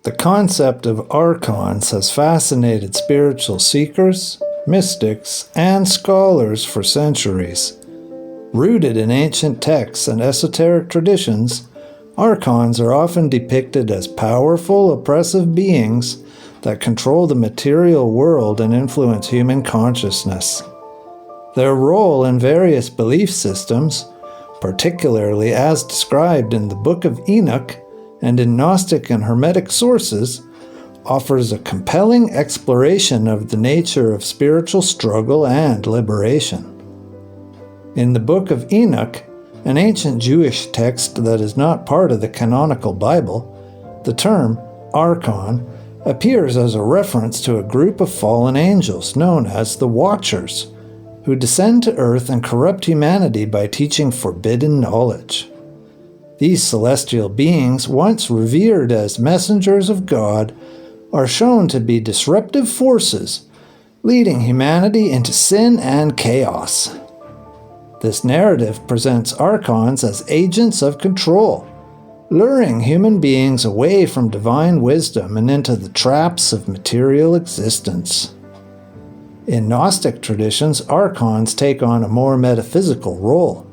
The concept of archons has fascinated spiritual seekers, mystics, and scholars for centuries. Rooted in ancient texts and esoteric traditions, archons are often depicted as powerful, oppressive beings that control the material world and influence human consciousness. Their role in various belief systems, particularly as described in the Book of Enoch and in Gnostic and Hermetic sources, offers a compelling exploration of the nature of spiritual struggle and liberation. In the Book of Enoch, an ancient Jewish text that is not part of the canonical Bible, the term archon appears as a reference to a group of fallen angels known as the Watchers, who descend to earth and corrupt humanity by teaching forbidden knowledge. These celestial beings, once revered as messengers of God, are shown to be disruptive forces, leading humanity into sin and chaos. This narrative presents archons as agents of control, luring human beings away from divine wisdom and into the traps of material existence. In Gnostic traditions, archons take on a more metaphysical role,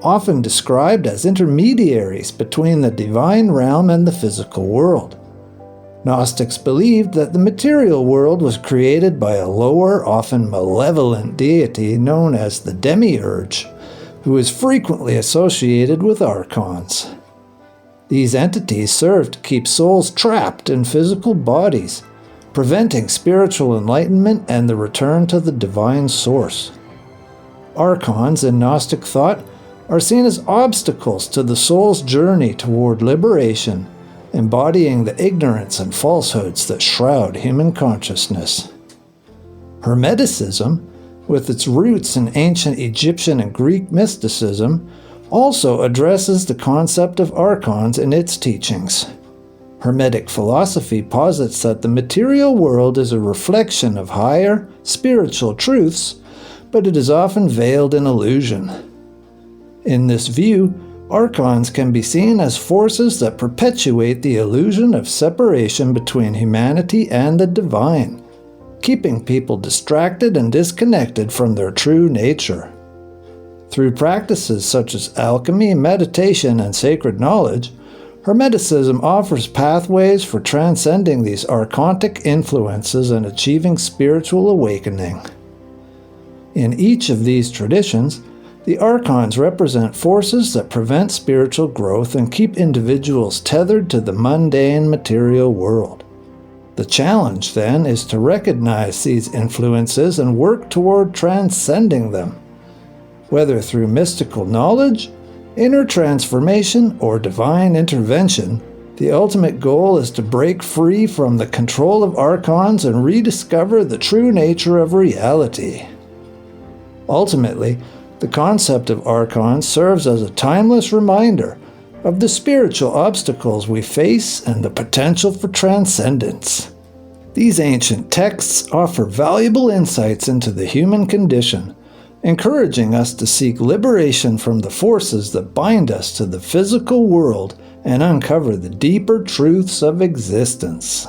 often described as intermediaries between the divine realm and the physical world. Gnostics believed that the material world was created by a lower, often malevolent deity known as the Demiurge, who is frequently associated with archons. These entities serve to keep souls trapped in physical bodies, preventing spiritual enlightenment and the return to the divine source. Archons in Gnostic thought are seen as obstacles to the soul's journey toward liberation, embodying the ignorance and falsehoods that shroud human consciousness. Hermeticism, with its roots in ancient Egyptian and Greek mysticism, also addresses the concept of archons in its teachings. Hermetic philosophy posits that the material world is a reflection of higher, spiritual truths, but it is often veiled in illusion. In this view, archons can be seen as forces that perpetuate the illusion of separation between humanity and the divine, keeping people distracted and disconnected from their true nature. Through practices such as alchemy, meditation, and sacred knowledge, Hermeticism offers pathways for transcending these archontic influences and achieving spiritual awakening. In each of these traditions, the archons represent forces that prevent spiritual growth and keep individuals tethered to the mundane material world. The challenge, then, is to recognize these influences and work toward transcending them, whether through mystical knowledge, inner transformation, or divine intervention. The ultimate goal is to break free from the control of archons and rediscover the true nature of reality. Ultimately, the concept of archons serves as a timeless reminder of the spiritual obstacles we face and the potential for transcendence. These ancient texts offer valuable insights into the human condition, encouraging us to seek liberation from the forces that bind us to the physical world and uncover the deeper truths of existence.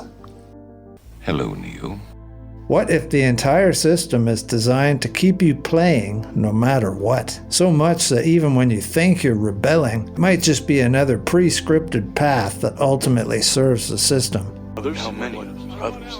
Hello, Neil. What if the entire system is designed to keep you playing no matter what? So much that even when you think you're rebelling, it might just be another pre-scripted path that ultimately serves the system. How many others?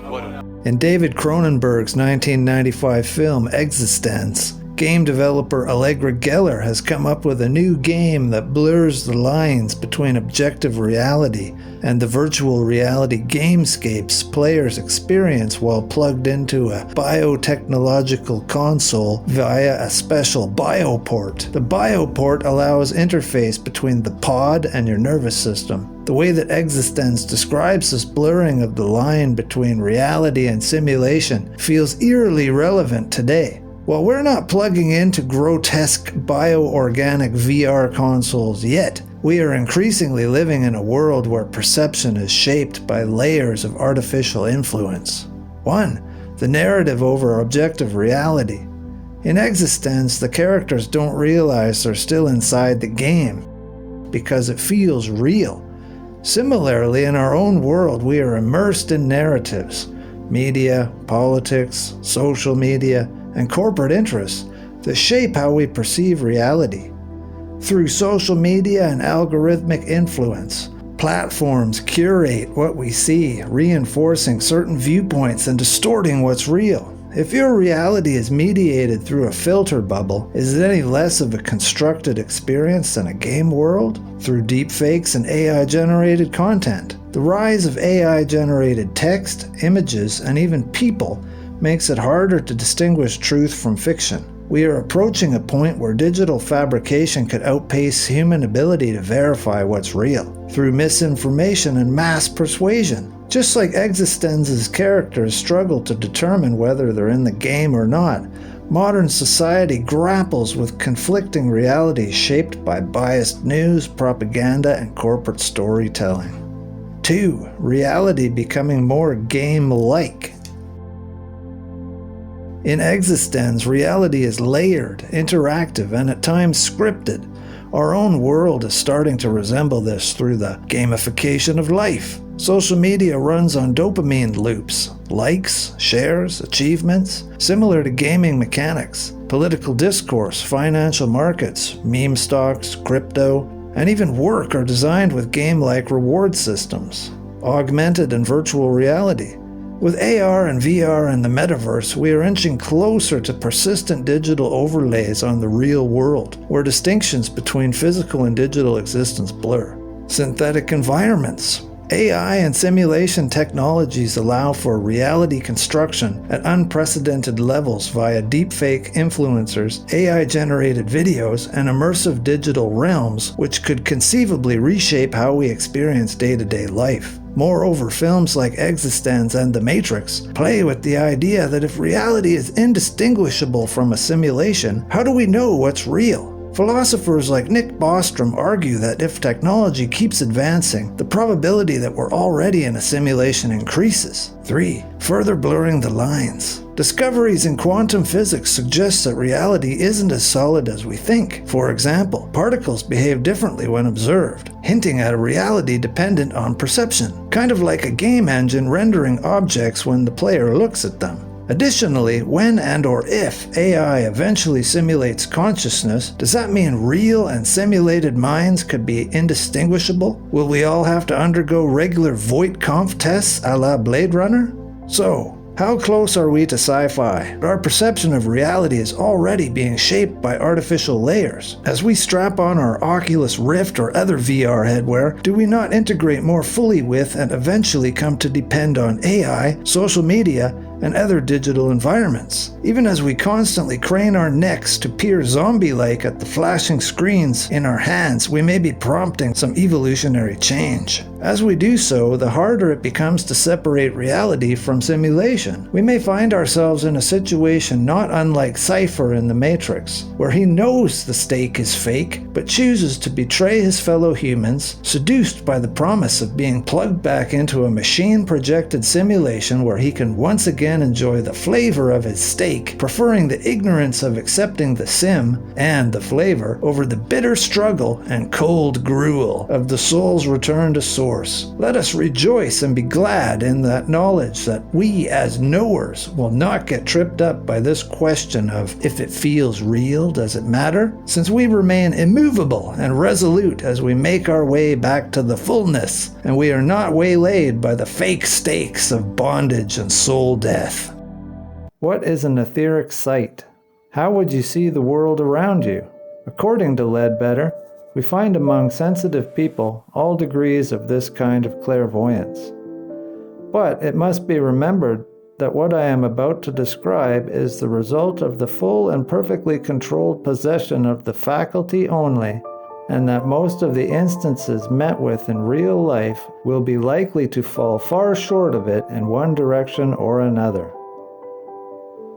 In David Cronenberg's 1995 film Existence, game developer Allegra Geller has come up with a new game that blurs the lines between objective reality and the virtual reality gamescapes players experience while plugged into a biotechnological console via a special bioport. The bioport allows interface between the pod and your nervous system. The way that Existence describes this blurring of the line between reality and simulation feels eerily relevant today. While we're not plugging into grotesque bioorganic VR consoles yet, we are increasingly living in a world where perception is shaped by layers of artificial influence. 1. The narrative over objective reality. In Existence, the characters don't realize they're still inside the game because it feels real. Similarly, in our own world, we are immersed in narratives, media, politics, social media, and corporate interests that shape how we perceive reality. Through social media and algorithmic influence, platforms curate what we see, reinforcing certain viewpoints and distorting what's real. If your reality is mediated through a filter bubble, is it any less of a constructed experience than a game world? Through deepfakes and AI-generated content. The rise of AI-generated text, images, and even people makes it harder to distinguish truth from fiction. We are approaching a point where digital fabrication could outpace human ability to verify what's real, through misinformation and mass persuasion. Just like Existenz's characters struggle to determine whether they're in the game or not, modern society grapples with conflicting realities shaped by biased news, propaganda, and corporate storytelling. 2. Reality becoming more game-like. In Existenz, reality is layered, interactive, and at times scripted. Our own world is starting to resemble this through the gamification of life. Social media runs on dopamine loops, likes, shares, achievements, similar to gaming mechanics. Political discourse, financial markets, meme stocks, crypto, and even work are designed with game-like reward systems. Augmented and virtual reality. With AR and VR and the metaverse, we are inching closer to persistent digital overlays on the real world, where distinctions between physical and digital existence blur. Synthetic environments. AI and simulation technologies allow for reality construction at unprecedented levels via deepfake influencers, AI-generated videos, and immersive digital realms, which could conceivably reshape how we experience day-to-day life. Moreover, films like Existenz and The Matrix play with the idea that if reality is indistinguishable from a simulation, how do we know what's real? Philosophers like Nick Bostrom argue that if technology keeps advancing, the probability that we're already in a simulation increases. 3. Further blurring the lines. Discoveries in quantum physics suggest that reality isn't as solid as we think. For example, particles behave differently when observed, hinting at a reality dependent on perception, kind of like a game engine rendering objects when the player looks at them. Additionally, when and or if AI eventually simulates consciousness, does that mean real and simulated minds could be indistinguishable? Will we all have to undergo regular Voight-Kampff tests a la Blade Runner? So, how close are we to sci-fi? Our perception of reality is already being shaped by artificial layers. As we strap on our Oculus Rift or other VR headwear, do we not integrate more fully with and eventually come to depend on AI, social media, and other digital environments? Even as we constantly crane our necks to peer zombie-like at the flashing screens in our hands, we may be prompting some evolutionary change. As we do so, the harder it becomes to separate reality from simulation. We may find ourselves in a situation not unlike Cypher in The Matrix, where he knows the stake is fake, but chooses to betray his fellow humans, seduced by the promise of being plugged back into a machine-projected simulation where he can once again enjoy the flavor of his steak, preferring the ignorance of accepting the sim and the flavor over the bitter struggle and cold gruel of the soul's return to source. Let us rejoice and be glad in that knowledge that we as knowers will not get tripped up by this question of if it feels real, does it matter? Since we remain immovable and resolute as we make our way back to the fullness, and we are not waylaid by the fake stakes of bondage and soul death. What is an etheric sight? How would you see the world around you? According to Ledbetter, we find among sensitive people all degrees of this kind of clairvoyance. But it must be remembered that what I am about to describe is the result of the full and perfectly controlled possession of the faculty only, and that most of the instances met with in real life will be likely to fall far short of it in one direction or another.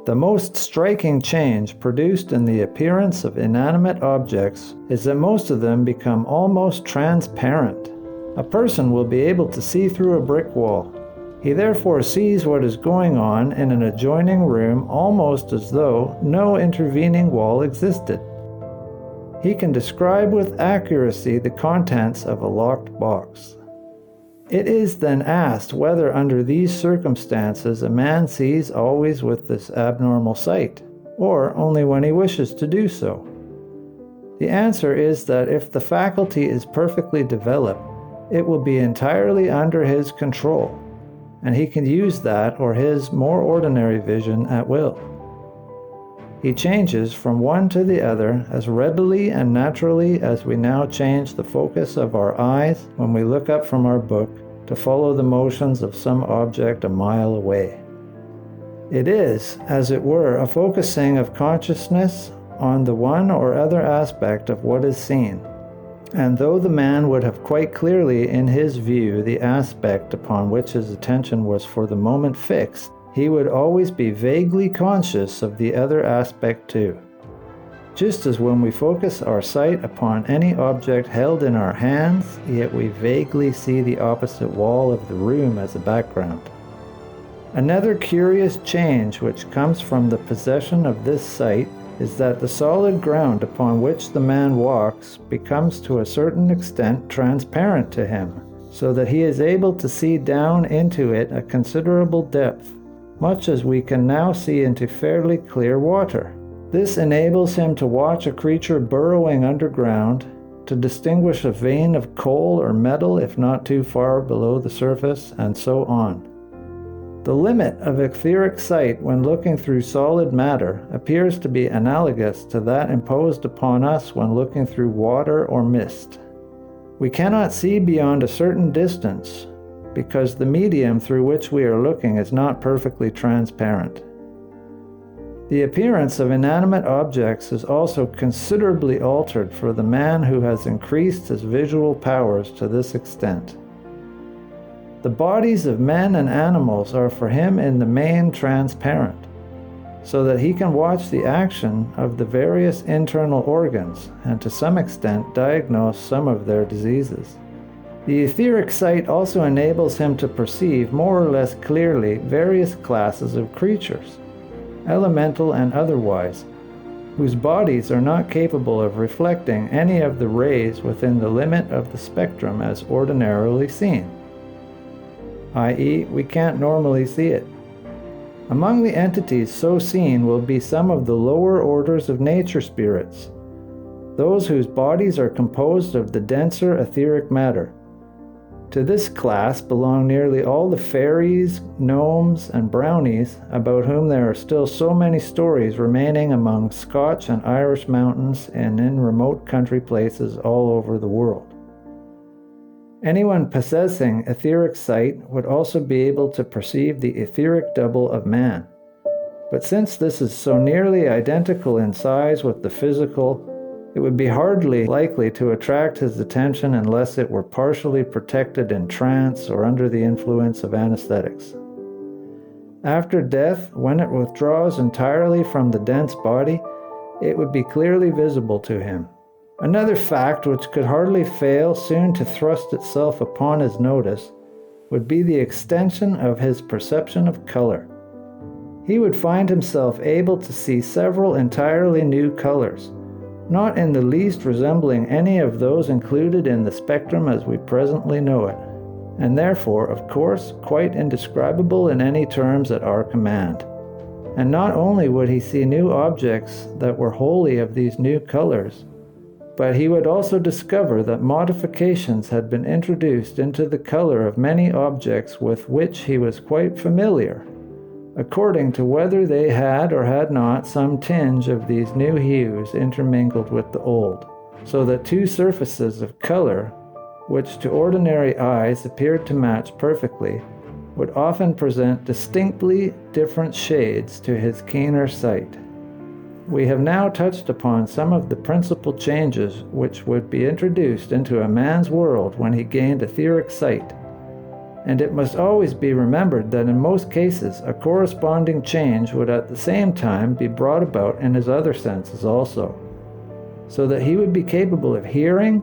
The most striking change produced in the appearance of inanimate objects is that most of them become almost transparent. A person will be able to see through a brick wall. He therefore sees what is going on in an adjoining room almost as though no intervening wall existed. He can describe with accuracy the contents of a locked box. It is then asked whether under these circumstances a man sees always with this abnormal sight, or only when he wishes to do so. The answer is that if the faculty is perfectly developed, it will be entirely under his control, and he can use that or his more ordinary vision at will. He changes from one to the other as readily and naturally as we now change the focus of our eyes when we look up from our book to follow the motions of some object a mile away. It is, as it were, a focusing of consciousness on the one or other aspect of what is seen, and though the man would have quite clearly in his view the aspect upon which his attention was for the moment fixed, he would always be vaguely conscious of the other aspect too. Just as when we focus our sight upon any object held in our hands, yet we vaguely see the opposite wall of the room as a background. Another curious change which comes from the possession of this sight is that the solid ground upon which the man walks becomes to a certain extent transparent to him, so that he is able to see down into it a considerable depth, much as we can now see into fairly clear water. This enables him to watch a creature burrowing underground, to distinguish a vein of coal or metal if not too far below the surface, and so on. The limit of etheric sight when looking through solid matter appears to be analogous to that imposed upon us when looking through water or mist. We cannot see beyond a certain distance because the medium through which we are looking is not perfectly transparent. The appearance of inanimate objects is also considerably altered for the man who has increased his visual powers to this extent. The bodies of men and animals are for him in the main transparent, so that he can watch the action of the various internal organs and to some extent diagnose some of their diseases. The etheric sight also enables him to perceive more or less clearly various classes of creatures, elemental and otherwise, whose bodies are not capable of reflecting any of the rays within the limit of the spectrum as ordinarily seen, i.e., we can't normally see it. Among the entities so seen will be some of the lower orders of nature spirits, those whose bodies are composed of the denser etheric matter. To this class belong nearly all the fairies, gnomes, and brownies, about whom there are still so many stories remaining among Scotch and Irish mountains and in remote country places all over the world. Anyone possessing etheric sight would also be able to perceive the etheric double of man. But since this is so nearly identical in size with the physical, it would be hardly likely to attract his attention unless it were partially protected in trance or under the influence of anesthetics. After death, when it withdraws entirely from the dense body, it would be clearly visible to him. Another fact which could hardly fail soon to thrust itself upon his notice would be the extension of his perception of color. He would find himself able to see several entirely new colors, not in the least resembling any of those included in the spectrum as we presently know it, and therefore, of course, quite indescribable in any terms at our command. And not only would he see new objects that were wholly of these new colors, but he would also discover that modifications had been introduced into the color of many objects with which he was quite familiar, according to whether they had or had not some tinge of these new hues intermingled with the old, so that two surfaces of color, which to ordinary eyes appeared to match perfectly, would often present distinctly different shades to his keener sight. We have now touched upon some of the principal changes which would be introduced into a man's world when he gained etheric sight, and it must always be remembered that in most cases a corresponding change would at the same time be brought about in his other senses also, so that he would be capable of hearing,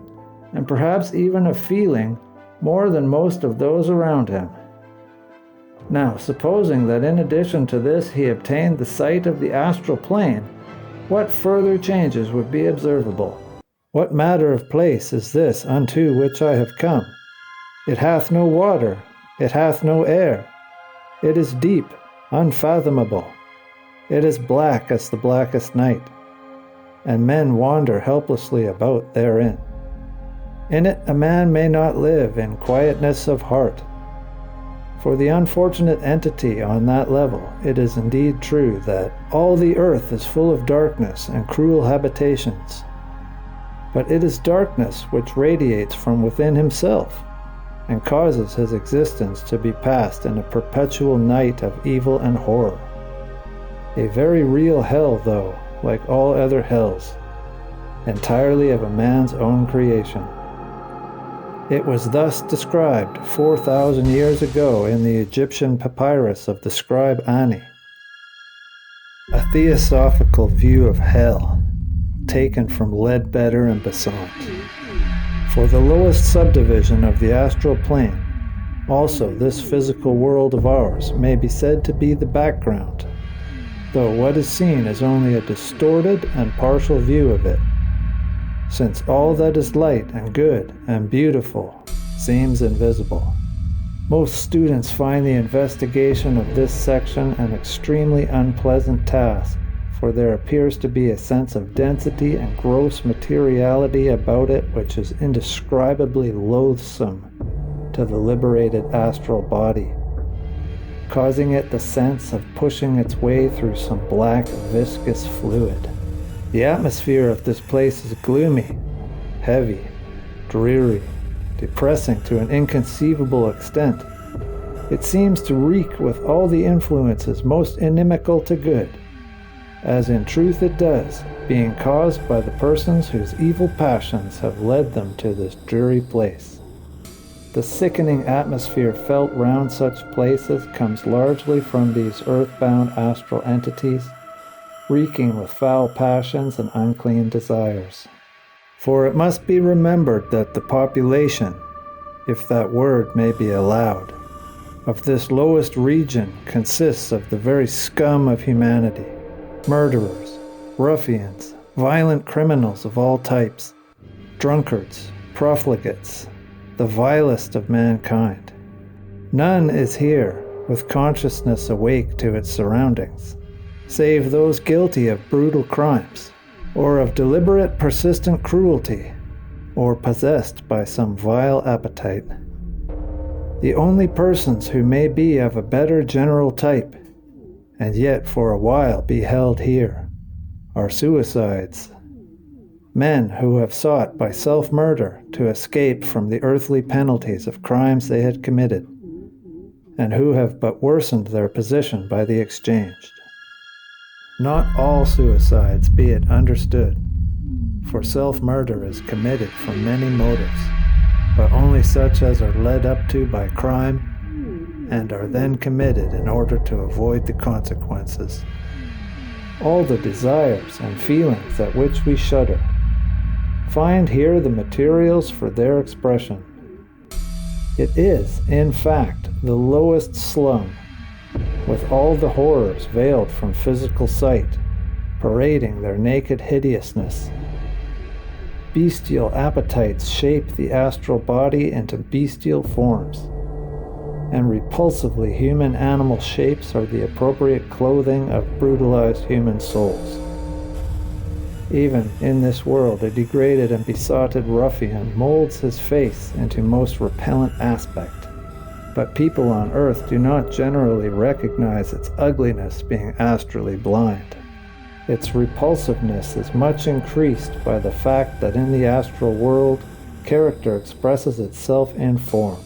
and perhaps even of feeling, more than most of those around him. Now, supposing that in addition to this he obtained the sight of the astral plane, what further changes would be observable? What matter of place is this unto which I have come? It hath no water, it hath no air. It is deep, unfathomable. It is black as the blackest night, and men wander helplessly about therein. In it a man may not live in quietness of heart. For the unfortunate entity on that level, it is indeed true that all the earth is full of darkness and cruel habitations. But it is darkness which radiates from within himself, and causes his existence to be passed in a perpetual night of evil and horror. A very real hell, though, like all other hells, entirely of a man's own creation. It was thus described 4,000 years ago in the Egyptian papyrus of the scribe Ani. A theosophical view of hell, taken from Ledbetter and Besant. For the lowest subdivision of the astral plane, also this physical world of ours may be said to be the background, though what is seen is only a distorted and partial view of it, since all that is light and good and beautiful seems invisible. Most students find the investigation of this section an extremely unpleasant task, for there appears to be a sense of density and gross materiality about it which is indescribably loathsome to the liberated astral body, causing it the sense of pushing its way through some black, viscous fluid. The atmosphere of this place is gloomy, heavy, dreary, depressing to an inconceivable extent. It seems to reek with all the influences most inimical to good, as in truth it does, being caused by the persons whose evil passions have led them to this dreary place. The sickening atmosphere felt round such places comes largely from these earthbound astral entities, reeking with foul passions and unclean desires. For it must be remembered that the population, if that word may be allowed, of this lowest region consists of the very scum of humanity, murderers, ruffians, violent criminals of all types, drunkards, profligates, the vilest of mankind. None is here with consciousness awake to its surroundings, save those guilty of brutal crimes, or of deliberate persistent cruelty, or possessed by some vile appetite. The only persons who may be of a better general type, and yet for a while be held here, are suicides, men who have sought by self-murder to escape from the earthly penalties of crimes they had committed, and who have but worsened their position by the exchange. Not all suicides, be it understood, for self-murder is committed from many motives, but only such as are led up to by crime, and are then committed in order to avoid the consequences. All the desires and feelings at which we shudder find here the materials for their expression. It is, in fact, the lowest slum, with all the horrors veiled from physical sight, parading their naked hideousness. Bestial appetites shape the astral body into bestial forms, and repulsively human animal shapes are the appropriate clothing of brutalized human souls. Even in this world, a degraded and besotted ruffian molds his face into most repellent aspect, but people on earth do not generally recognize its ugliness, being astrally blind. Its repulsiveness is much increased by the fact that in the astral world, character expresses itself in form,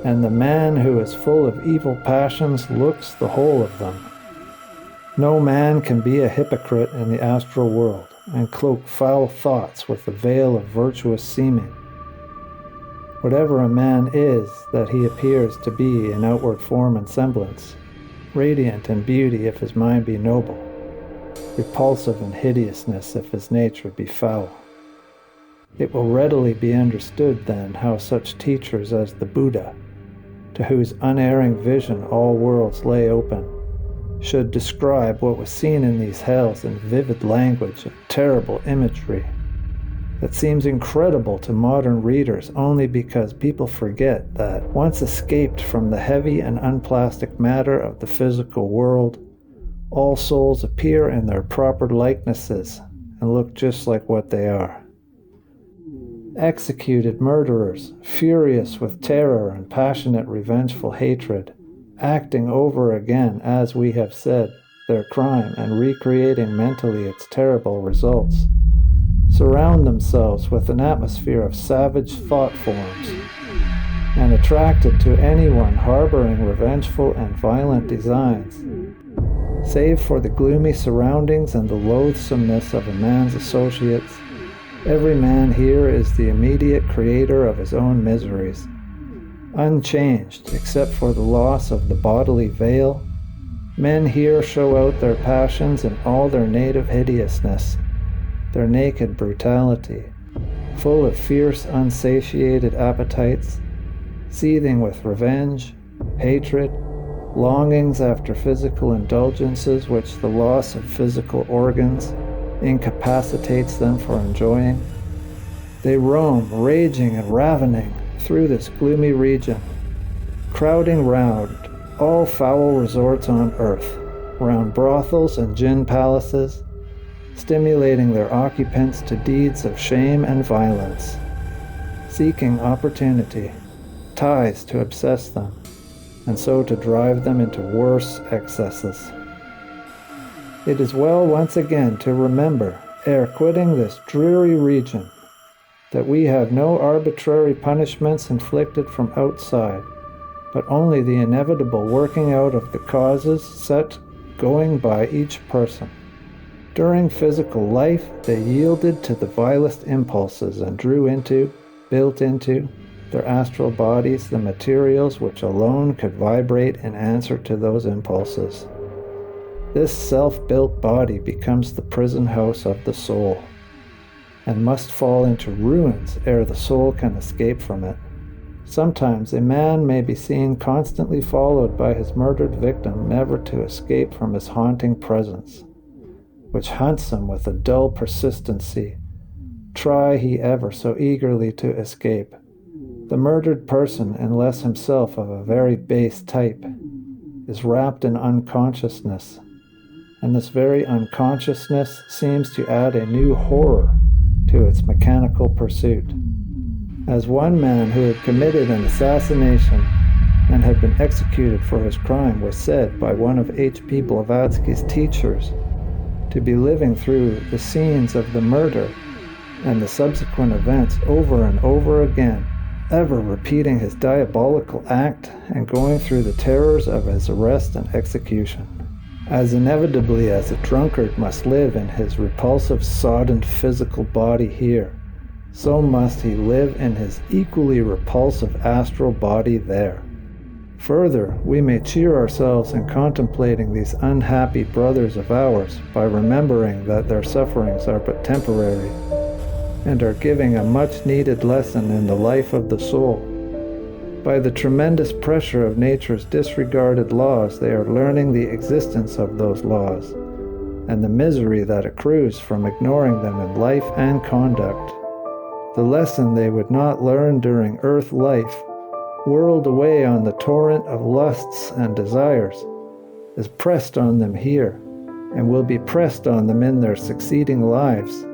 and the man who is full of evil passions looks the whole of them. No man can be a hypocrite in the astral world, and cloak foul thoughts with the veil of virtuous seeming. Whatever a man is that he appears to be in outward form and semblance, radiant in beauty if his mind be noble, repulsive in hideousness if his nature be foul. It will readily be understood then how such teachers as the Buddha, to whose unerring vision all worlds lay open, should describe what was seen in these hells in vivid language and terrible imagery, that seems incredible to modern readers only because people forget that, once escaped from the heavy and unplastic matter of the physical world, all souls appear in their proper likenesses and look just like what they are. Executed murderers, furious with terror and passionate revengeful hatred, acting over again, as we have said, their crime and recreating mentally its terrible results, surround themselves with an atmosphere of savage thought forms, and attracted to anyone harboring revengeful and violent designs. Save for the gloomy surroundings and the loathsomeness of a man's associates, every man here is the immediate creator of his own miseries, unchanged except for the loss of the bodily veil. Men here show out their passions in all their native hideousness, their naked brutality, full of fierce, unsatiated appetites, seething with revenge, hatred, longings after physical indulgences which the loss of physical organs incapacitates them for enjoying. They roam, raging and ravening, through this gloomy region, crowding round all foul resorts on earth, round brothels and gin palaces, stimulating their occupants to deeds of shame and violence, seeking opportunity, ties to obsess them, and so to drive them into worse excesses. It is well once again to remember, ere quitting this dreary region, that we have no arbitrary punishments inflicted from outside, but only the inevitable working out of the causes set going by each person. During physical life, they yielded to the vilest impulses and drew into, built into, their astral bodies the materials which alone could vibrate in answer to those impulses. This self-built body becomes the prison house of the soul, and must fall into ruins ere the soul can escape from it. Sometimes a man may be seen constantly followed by his murdered victim, never to escape from his haunting presence, which hunts him with a dull persistency, try he ever so eagerly to escape. The murdered person, unless himself of a very base type, is wrapped in unconsciousness, and this very unconsciousness seems to add a new horror to its mechanical pursuit. As one man who had committed an assassination and had been executed for his crime was said by one of H.P. Blavatsky's teachers to be living through the scenes of the murder and the subsequent events over and over again, ever repeating his diabolical act and going through the terrors of his arrest and execution. As inevitably as a drunkard must live in his repulsive, soddened physical body here, so must he live in his equally repulsive astral body there. Further, we may cheer ourselves in contemplating these unhappy brothers of ours by remembering that their sufferings are but temporary, and are giving a much-needed lesson in the life of the soul. By the tremendous pressure of nature's disregarded laws, they are learning the existence of those laws, and the misery that accrues from ignoring them in life and conduct. The lesson they would not learn during earth life, whirled away on the torrent of lusts and desires, is pressed on them here, and will be pressed on them in their succeeding lives,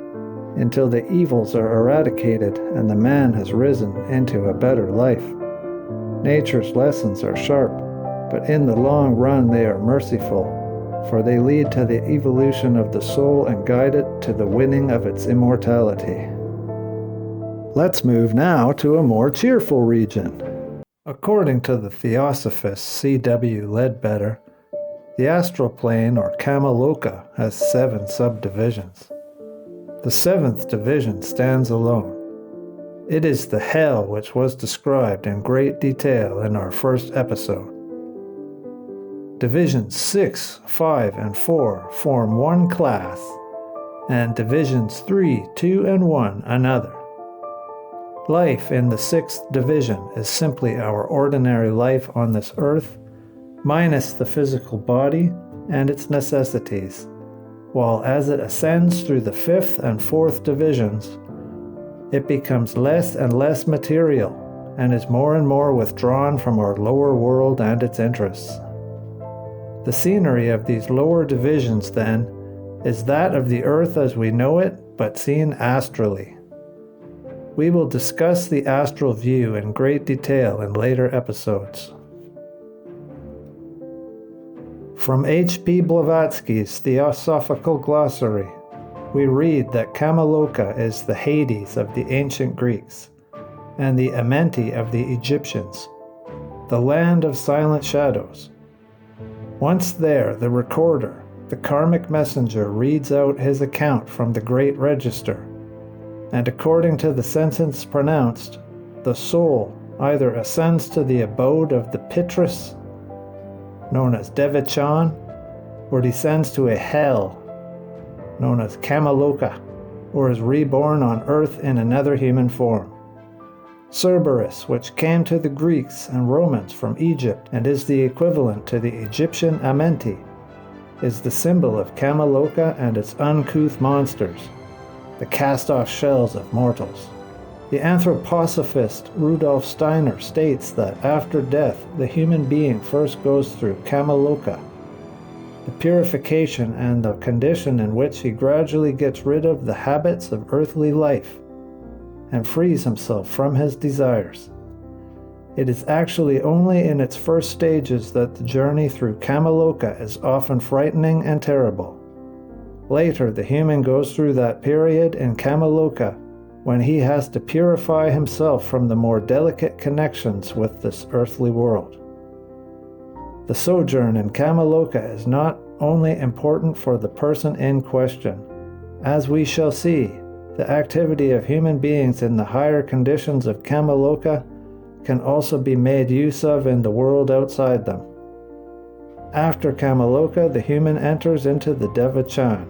until the evils are eradicated and the man has risen into a better life. Nature's lessons are sharp, but in the long run they are merciful, for they lead to the evolution of the soul and guide it to the winning of its immortality. Let's move now to a more cheerful region. According to the Theosophist C.W. Ledbetter, the astral plane, or Kamaloka, has 7 subdivisions. The 7th division stands alone. It is the hell which was described in great detail in our first episode. Divisions 6, 5, and 4 form one class, and Divisions 3, 2, and 1 another. Life in the 6th division is simply our ordinary life on this earth, minus the physical body and its necessities, while as it ascends through the 5th and 4th divisions, it becomes less and less material and is more and more withdrawn from our lower world and its interests. The scenery of these lower divisions, then, is that of the earth as we know it, but seen astrally. We will discuss the astral view in great detail in later episodes. From H.P. Blavatsky's Theosophical Glossary, we read that Kamaloka is the Hades of the ancient Greeks, and the Amenti of the Egyptians, the land of silent shadows. Once there, the recorder, the karmic messenger, reads out his account from the great register, and according to the sentence pronounced, the soul either ascends to the abode of the Pitris, known as Devachan, or descends to a hell, known as Kamaloka, or is reborn on earth in another human form. Cerberus, which came to the Greeks and Romans from Egypt and is the equivalent to the Egyptian Amenti, is the symbol of Kamaloka and its uncouth monsters, the cast-off shells of mortals. The anthroposophist Rudolf Steiner states that after death, the human being first goes through Kamaloka, the purification and the condition in which he gradually gets rid of the habits of earthly life and frees himself from his desires. It is actually only in its first stages that the journey through Kamaloka is often frightening and terrible. Later, the human goes through that period in Kamaloka when he has to purify himself from the more delicate connections with this earthly world. The sojourn in Kamaloka is not only important for the person in question. As we shall see, the activity of human beings in the higher conditions of Kamaloka can also be made use of in the world outside them. After Kamaloka, the human enters into the Devachan.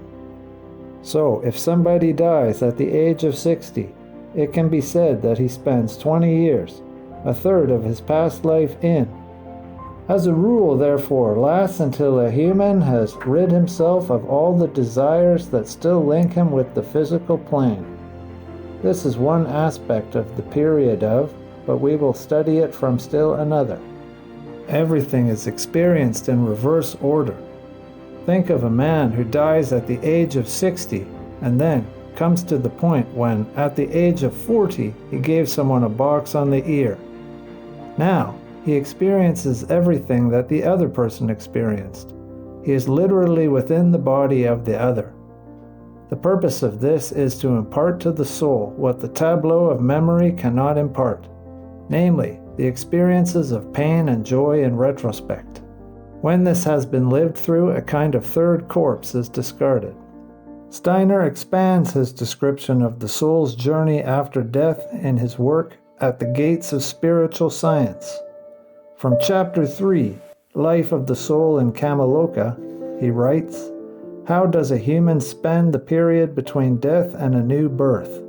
So, if somebody dies at the age of 60, it can be said that he spends 20 years, a third of his past life in. As a rule, therefore, lasts until a human has rid himself of all the desires that still link him with the physical plane. This is one aspect of the period of, but we will study it from still another. Everything is experienced in reverse order. Think of a man who dies at the age of 60 and then comes to the point when, at the age of 40, he gave someone a box on the ear. Now, he experiences everything that the other person experienced. He is literally within the body of the other. The purpose of this is to impart to the soul what the tableau of memory cannot impart, namely, the experiences of pain and joy in retrospect. When this has been lived through, a kind of third corpse is discarded. Steiner expands his description of the soul's journey after death in his work At the Gates of Spiritual Science. From Chapter 3, Life of the Soul in Kamaloka, he writes, "How does a human spend the period between death and a new birth?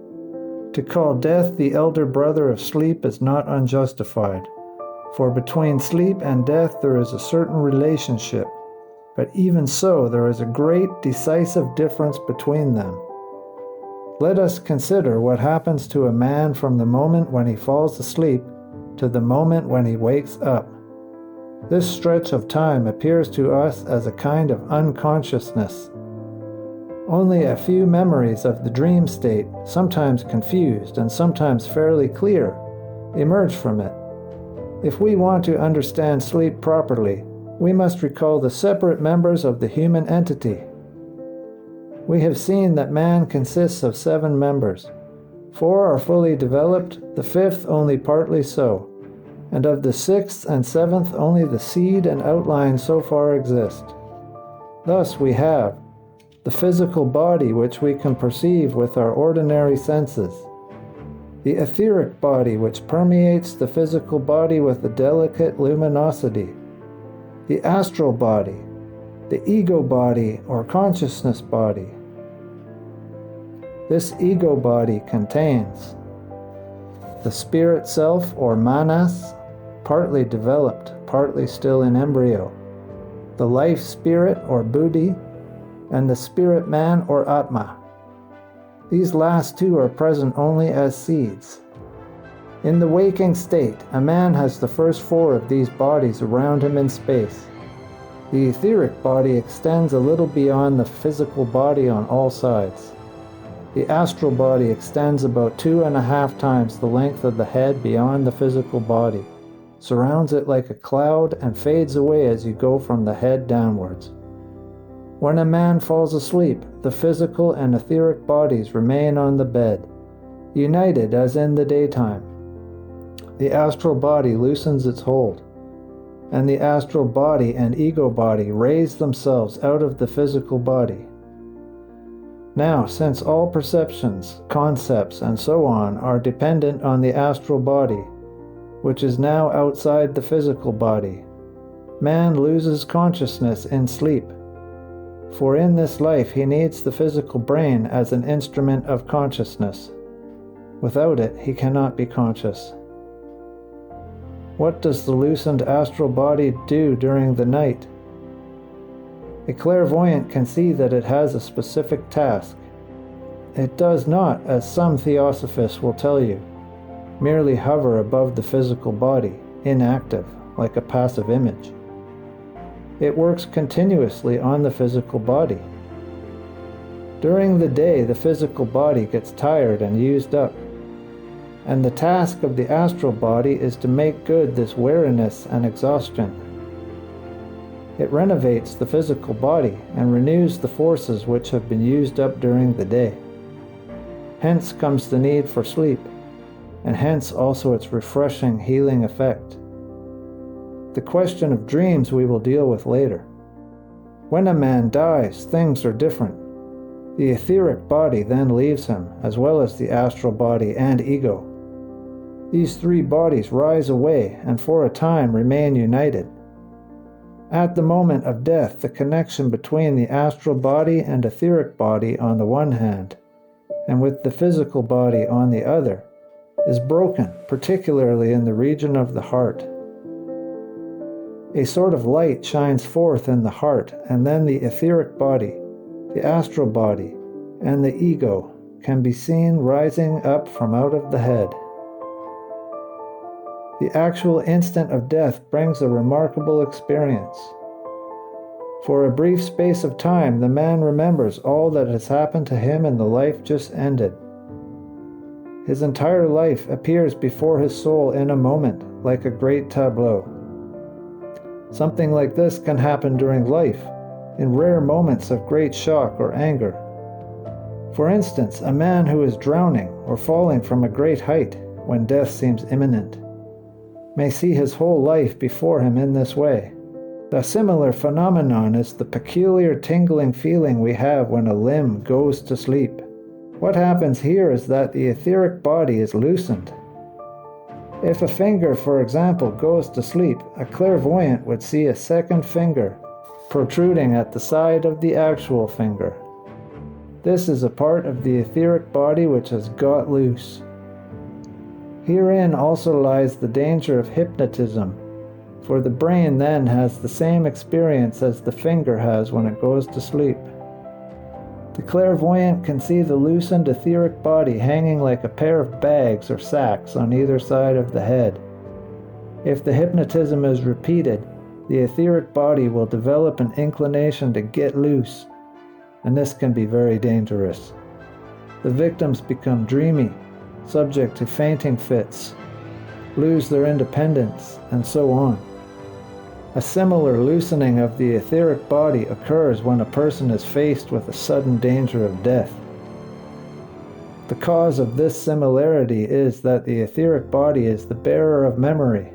To call death the elder brother of sleep is not unjustified, for between sleep and death there is a certain relationship, but even so there is a great decisive difference between them. Let us consider what happens to a man from the moment when he falls asleep to the moment when he wakes up. This stretch of time appears to us as a kind of unconsciousness. Only a few memories of the dream state, sometimes confused and sometimes fairly clear, emerge from it. If we want to understand sleep properly, we must recall the separate members of the human entity. We have seen that man consists of 7 members. 4 are fully developed, the 5th only partly so, and of the 6th and 7th only the seed and outline so far exist. Thus we have the physical body which we can perceive with our ordinary senses, the etheric body which permeates the physical body with a delicate luminosity, the astral body, the ego body or consciousness body. This ego body contains the spirit self or manas, partly developed, partly still in embryo, the life spirit or buddhi, and the spirit man or atma. These last two are present only as seeds. In the waking state, a man has the first four of these bodies around him in space. The etheric body extends a little beyond the physical body on all sides. The astral body extends about 2.5 times the length of the head beyond the physical body, surrounds it like a cloud, and fades away as you go from the head downwards. When a man falls asleep, the physical and etheric bodies remain on the bed, united as in the daytime. The astral body loosens its hold, and the astral body and ego body raise themselves out of the physical body. Now, since all perceptions, concepts, and so on are dependent on the astral body, which is now outside the physical body, man loses consciousness in sleep. For in this life he needs the physical brain as an instrument of consciousness. Without it, he cannot be conscious. What does the loosened astral body do during the night? A clairvoyant can see that it has a specific task. It does not, as some theosophists will tell you, merely hover above the physical body, inactive, like a passive image. It works continuously on the physical body. During the day, the physical body gets tired and used up, and the task of the astral body is to make good this weariness and exhaustion. It renovates the physical body and renews the forces which have been used up during the day. Hence comes the need for sleep, and hence also its refreshing, healing effect. The question of dreams we will deal with later. When a man dies, things are different. The etheric body then leaves him, as well as the astral body and ego. These three bodies rise away and for a time remain united. At the moment of death, the connection between the astral body and etheric body on the one hand, and with the physical body on the other, is broken, particularly in the region of the heart. A sort of light shines forth in the heart, and then the etheric body, the astral body, and the ego can be seen rising up from out of the head. The actual instant of death brings a remarkable experience. For a brief space of time, the man remembers all that has happened to him in the life just ended. His entire life appears before his soul in a moment, like a great tableau. Something like this can happen during life, in rare moments of great shock or anger. For instance, a man who is drowning or falling from a great height when death seems imminent may see his whole life before him in this way. A similar phenomenon is the peculiar tingling feeling we have when a limb goes to sleep. What happens here is that the etheric body is loosened. If a finger, for example, goes to sleep, a clairvoyant would see a second finger protruding at the side of the actual finger. This is a part of the etheric body which has got loose. Herein also lies the danger of hypnotism, for the brain then has the same experience as the finger has when it goes to sleep. The clairvoyant can see the loosened etheric body hanging like a pair of bags or sacks on either side of the head. If the hypnotism is repeated, the etheric body will develop an inclination to get loose, and this can be very dangerous. The victims become dreamy, subject to fainting fits, lose their independence, and so on. A similar loosening of the etheric body occurs when a person is faced with a sudden danger of death. The cause of this similarity is that the etheric body is the bearer of memory.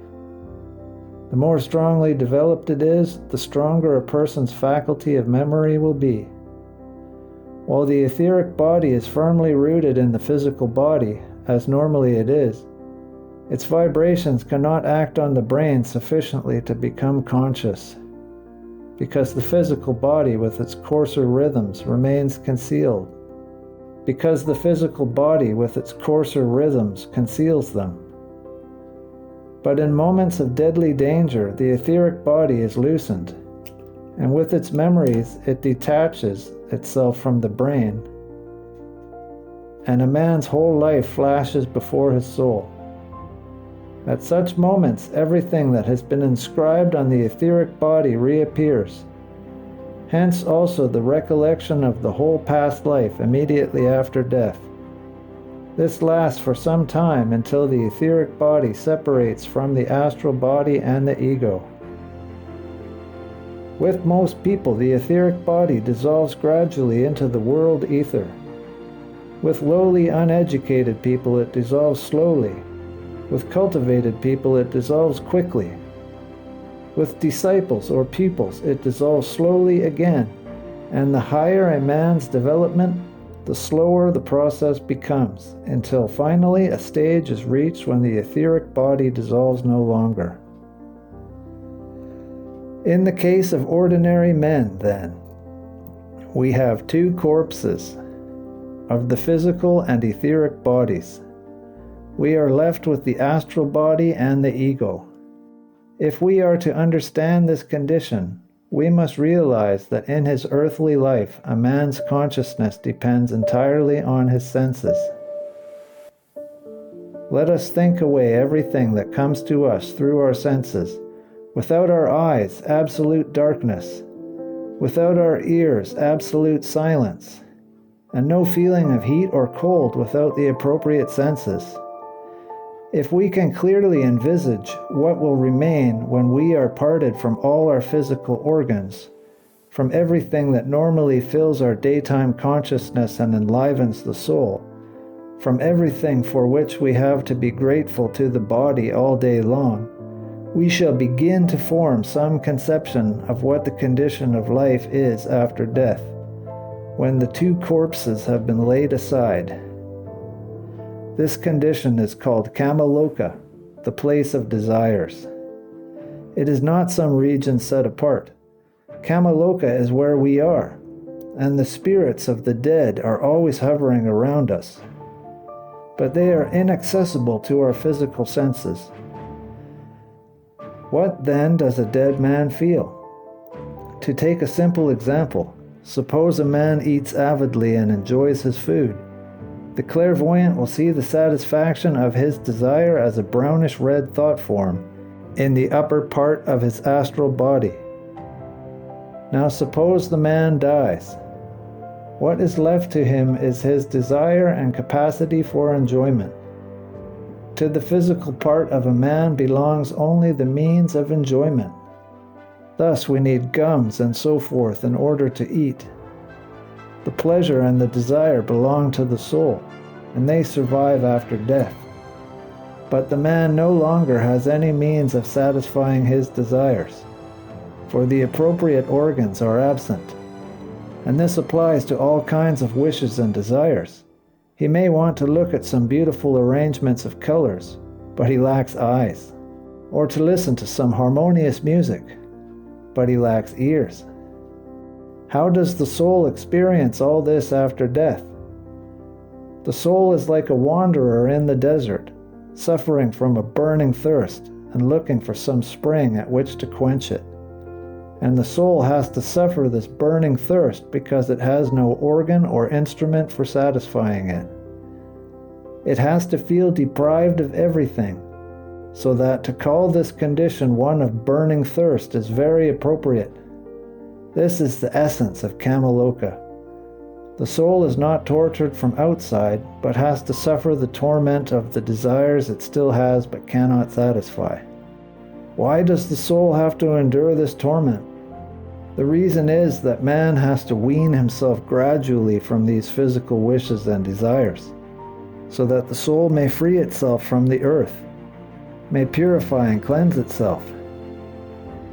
The more strongly developed it is, the stronger a person's faculty of memory will be. While the etheric body is firmly rooted in the physical body, as normally it is, its vibrations cannot act on the brain sufficiently to become conscious, because the physical body with its coarser rhythms remains concealed. Because the physical body with its coarser rhythms conceals them. But in moments of deadly danger, the etheric body is loosened, and with its memories it detaches itself from the brain. and a man's whole life flashes before his soul. At such moments, everything that has been inscribed on the etheric body reappears. Hence also the recollection of the whole past life immediately after death. This lasts for some time until the etheric body separates from the astral body and the ego. With most people, the etheric body dissolves gradually into the world ether. With lowly, uneducated people, it dissolves slowly. With cultivated people, it dissolves quickly. With disciples or pupils, it dissolves slowly again, and the higher a man's development, the slower the process becomes, until finally a stage is reached when the etheric body dissolves no longer. In the case of ordinary men, then, we have two corpses of the physical and etheric bodies. We are left with the astral body and the ego. If we are to understand this condition, we must realize that in his earthly life, a man's consciousness depends entirely on his senses. Let us think away everything that comes to us through our senses. Without our eyes, absolute darkness. Without our ears, absolute silence. And no feeling of heat or cold without the appropriate senses. If we can clearly envisage what will remain when we are parted from all our physical organs, from everything that normally fills our daytime consciousness and enlivens the soul, from everything for which we have to be grateful to the body all day long, we shall begin to form some conception of what the condition of life is after death, when the two corpses have been laid aside. This condition is called Kamaloka, the place of desires. It is not some region set apart. Kamaloka is where we are, and the spirits of the dead are always hovering around us. But they are inaccessible to our physical senses. What then does a dead man feel? To take a simple example, suppose a man eats avidly and enjoys his food. The clairvoyant will see the satisfaction of his desire as a brownish-red thought form in the upper part of his astral body. Now suppose the man dies. What is left to him is his desire and capacity for enjoyment. To the physical part of a man belongs only the means of enjoyment. Thus we need gums and so forth in order to eat. The pleasure and the desire belong to the soul, and they survive after death. But the man no longer has any means of satisfying his desires, for the appropriate organs are absent. And this applies to all kinds of wishes and desires. He may want to look at some beautiful arrangements of colors, but he lacks eyes, or to listen to some harmonious music, but he lacks ears. How does the soul experience all this after death? The soul is like a wanderer in the desert, suffering from a burning thirst and looking for some spring at which to quench it. And the soul has to suffer this burning thirst because it has no organ or instrument for satisfying it. It has to feel deprived of everything, so that to call this condition one of burning thirst is very appropriate. This is the essence of Kamaloka. The soul is not tortured from outside, but has to suffer the torment of the desires it still has but cannot satisfy. Why does the soul have to endure this torment? The reason is that man has to wean himself gradually from these physical wishes and desires, so that the soul may free itself from the earth, may purify and cleanse itself.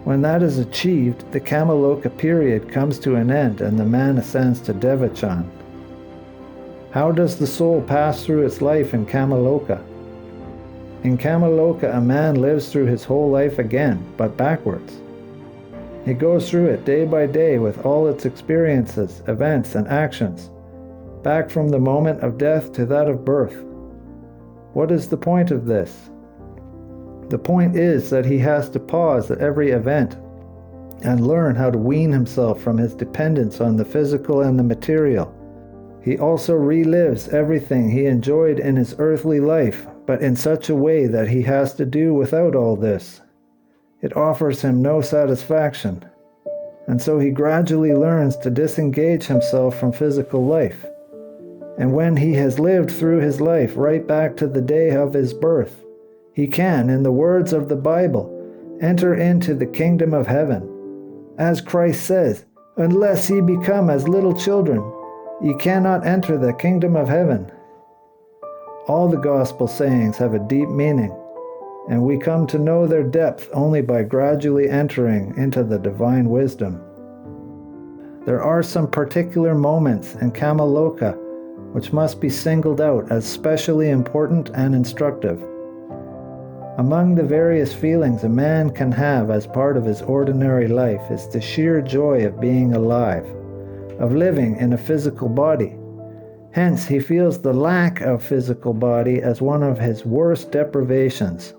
When that is achieved, the Kamaloka period comes to an end and the man ascends to Devachan. How does the soul pass through its life in Kamaloka? In Kamaloka, a man lives through his whole life again, but backwards. He goes through it day by day with all its experiences, events, and actions, back from the moment of death to that of birth. What is the point of this? The point is that he has to pause at every event and learn how to wean himself from his dependence on the physical and the material, He also relives everything he enjoyed in his earthly life, but in such a way that he has to do without all this. It offers him no satisfaction, and so he gradually learns to disengage himself from physical life. And when he has lived through his life right back to the day of his birth, he can, in the words of the Bible, enter into the kingdom of heaven. As Christ says, "Unless ye become as little children, ye cannot enter the kingdom of heaven." All the gospel sayings have a deep meaning, and we come to know their depth only by gradually entering into the divine wisdom. There are some particular moments in Kamaloka which must be singled out as specially important and instructive. Among the various feelings a man can have as part of his ordinary life is the sheer joy of being alive, of living in a physical body. Hence, he feels the lack of physical body as one of his worst deprivations.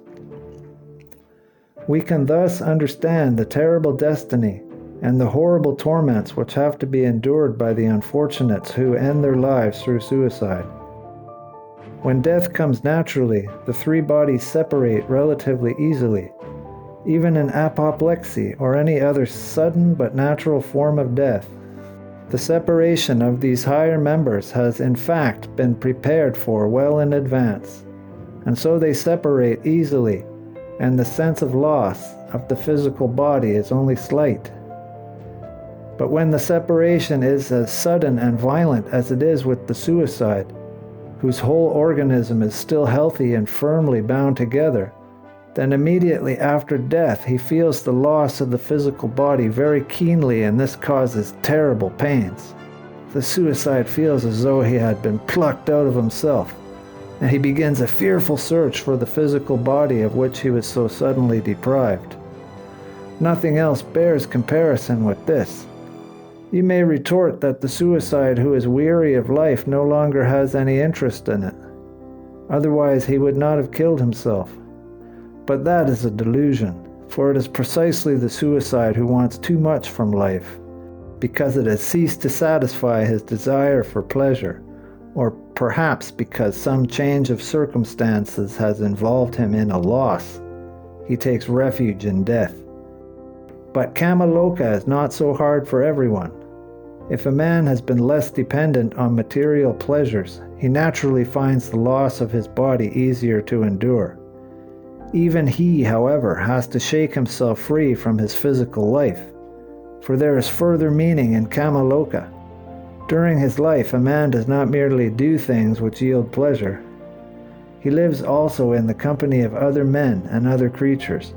We can thus understand the terrible destiny and the horrible torments which have to be endured by the unfortunates who end their lives through suicide. When death comes naturally, the three bodies separate relatively easily. Even in apoplexy or any other sudden but natural form of death, the separation of these higher members has in fact been prepared for well in advance, and so they separate easily, and the sense of loss of the physical body is only slight. But when the separation is as sudden and violent as it is with the suicide, whose whole organism is still healthy and firmly bound together, then immediately after death he feels the loss of the physical body very keenly, and this causes terrible pains. The suicide feels as though he had been plucked out of himself, and he begins a fearful search for the physical body of which he was so suddenly deprived. Nothing else bears comparison with this. You may retort that the suicide who is weary of life no longer has any interest in it. Otherwise he would not have killed himself. But that is a delusion, for it is precisely the suicide who wants too much from life, because it has ceased to satisfy his desire for pleasure, or perhaps because some change of circumstances has involved him in a loss. He takes refuge in death. But Kamaloka is not so hard for everyone. If a man has been less dependent on material pleasures, he naturally finds the loss of his body easier to endure. Even he, however, has to shake himself free from his physical life, for there is further meaning in Kamaloka. During his life, a man does not merely do things which yield pleasure. He lives also in the company of other men and other creatures.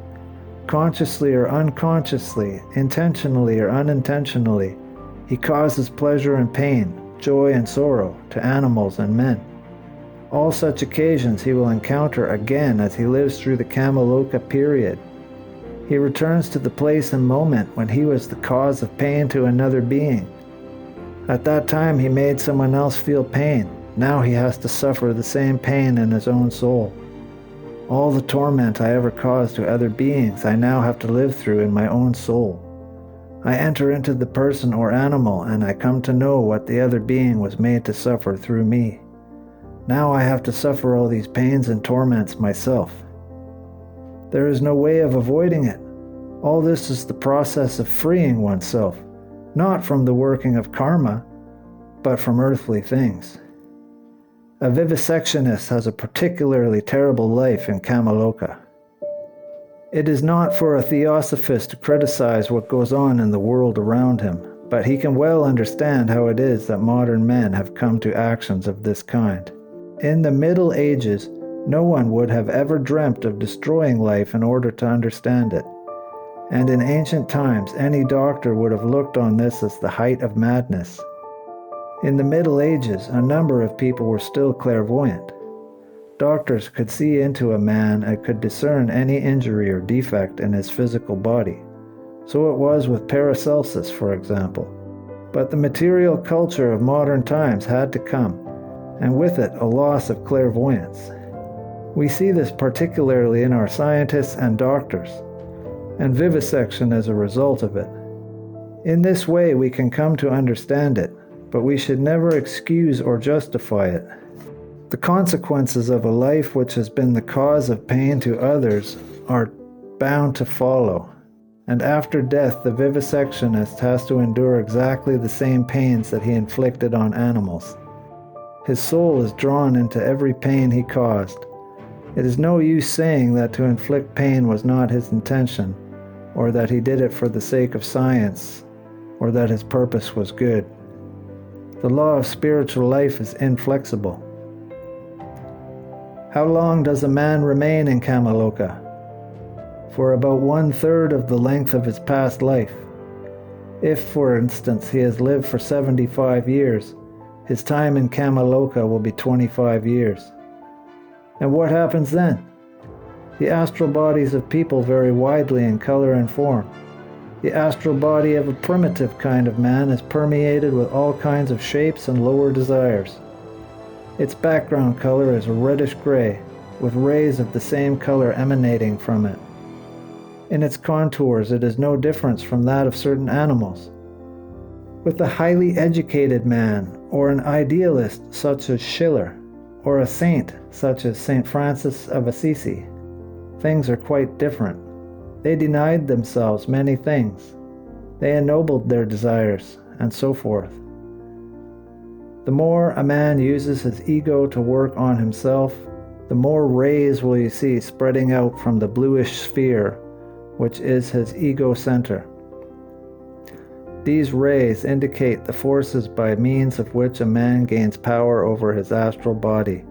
Consciously or unconsciously, intentionally or unintentionally, he causes pleasure and pain, joy and sorrow to animals and men. All such occasions he will encounter again as he lives through the Kamaloka period. He returns to the place and moment when he was the cause of pain to another being. At that time he made someone else feel pain. Now he has to suffer the same pain in his own soul. All the torment I ever caused to other beings I now have to live through in my own soul. I enter into the person or animal, and I come to know what the other being was made to suffer through me. Now I have to suffer all these pains and torments myself. There is no way of avoiding it. All this is the process of freeing oneself, not from the working of karma, but from earthly things. A vivisectionist has a particularly terrible life in Kamaloka. It is not for a theosophist to criticize what goes on in the world around him, but he can well understand how it is that modern men have come to actions of this kind. In the Middle Ages, no one would have ever dreamt of destroying life in order to understand it. And in ancient times, any doctor would have looked on this as the height of madness. In the Middle Ages, a number of people were still clairvoyant. Doctors could see into a man and could discern any injury or defect in his physical body. So it was with Paracelsus, for example. But the material culture of modern times had to come, and with it a loss of clairvoyance. We see this particularly in our scientists and doctors, and vivisection is a result of it. In this way we can come to understand it, but we should never excuse or justify it. The consequences of a life which has been the cause of pain to others are bound to follow, and after death the vivisectionist has to endure exactly the same pains that he inflicted on animals. His soul is drawn into every pain he caused. It is no use saying that to inflict pain was not his intention, or that he did it for the sake of science, or that his purpose was good. The law of spiritual life is inflexible. How long does a man remain in Kamaloka? For about 1/3 of the length of his past life. If, for instance, he has lived for 75 years, his time in Kamaloka will be 25 years. And what happens then? The astral bodies of people vary widely in color and form. The astral body of a primitive kind of man is permeated with all kinds of shapes and lower desires. Its background color is a reddish-gray, with rays of the same color emanating from it. In its contours, it is no different from that of certain animals. With a highly educated man, or an idealist such as Schiller, or a saint such as St. Francis of Assisi, things are quite different. They denied themselves many things. They ennobled their desires, and so forth. The more a man uses his ego to work on himself, the more rays will you see spreading out from the bluish sphere, which is his ego center. These rays indicate the forces by means of which a man gains power over his astral body.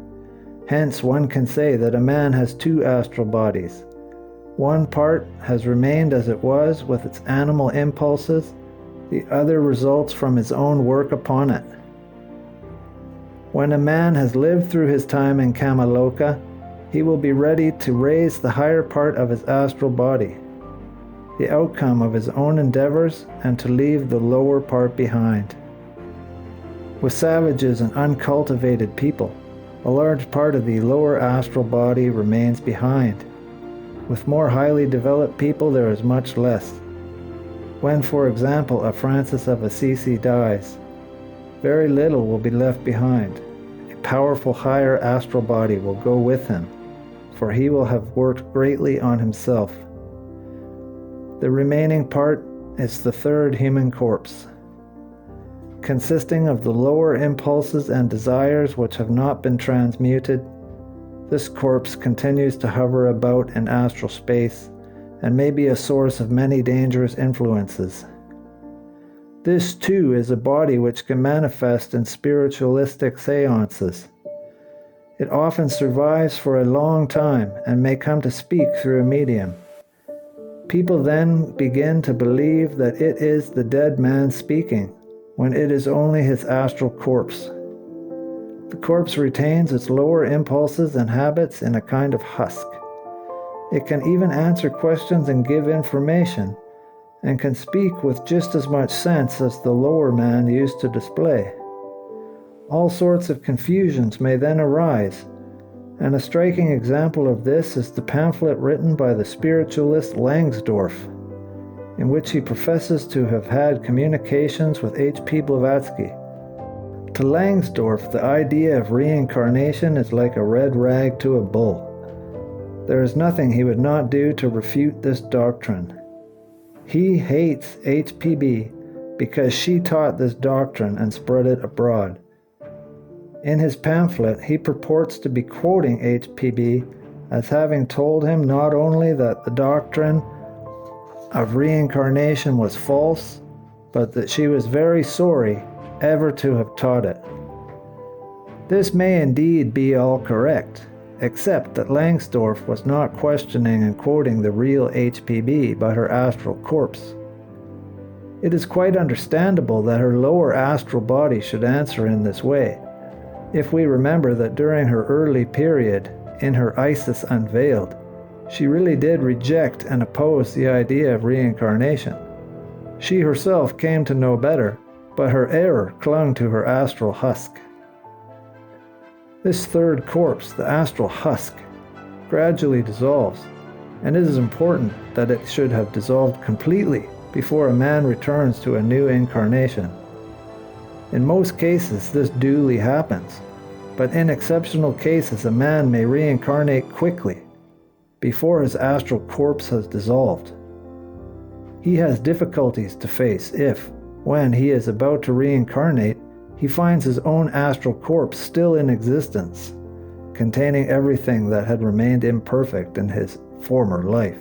Hence, one can say that a man has two astral bodies. One part has remained as it was with its animal impulses, the other results from his own work upon it. When a man has lived through his time in Kamaloka, he will be ready to raise the higher part of his astral body, the outcome of his own endeavors, and to leave the lower part behind. With savages and uncultivated people, a large part of the lower astral body remains behind. With more highly developed people, there is much less. When, for example, a Francis of Assisi dies, very little will be left behind. A powerful higher astral body will go with him, for he will have worked greatly on himself. The remaining part is the third human corpse, consisting of the lower impulses and desires which have not been transmuted. This corpse continues to hover about in astral space and may be a source of many dangerous influences. This, too, is a body which can manifest in spiritualistic seances. It often survives for a long time and may come to speak through a medium. People then begin to believe that it is the dead man speaking, when it is only his astral corpse. The corpse retains its lower impulses and habits in a kind of husk. It can even answer questions and give information, and can speak with just as much sense as the lower man used to display. All sorts of confusions may then arise, and a striking example of this is the pamphlet written by the spiritualist Langsdorff, in which he professes to have had communications with H.P. Blavatsky. To Langsdorff, the idea of reincarnation is like a red rag to a bull. There is nothing he would not do to refute this doctrine. He hates HPB because she taught this doctrine and spread it abroad. In his pamphlet, he purports to be quoting HPB as having told him not only that the doctrine of reincarnation was false, but that she was very sorry ever to have taught it. This may indeed be all correct, except that Langsdorff was not questioning and quoting the real HPB, but her astral corpse. It is quite understandable that her lower astral body should answer in this way, if we remember that during her early period, in her Isis Unveiled, she really did reject and oppose the idea of reincarnation. She herself came to know better, but her error clung to her astral husk. This third corpse, the astral husk, gradually dissolves, and it is important that it should have dissolved completely before a man returns to a new incarnation. In most cases, this duly happens, but in exceptional cases, a man may reincarnate quickly, before his astral corpse has dissolved. He has difficulties to face if, when he is about to reincarnate, he finds his own astral corpse still in existence, containing everything that had remained imperfect in his former life.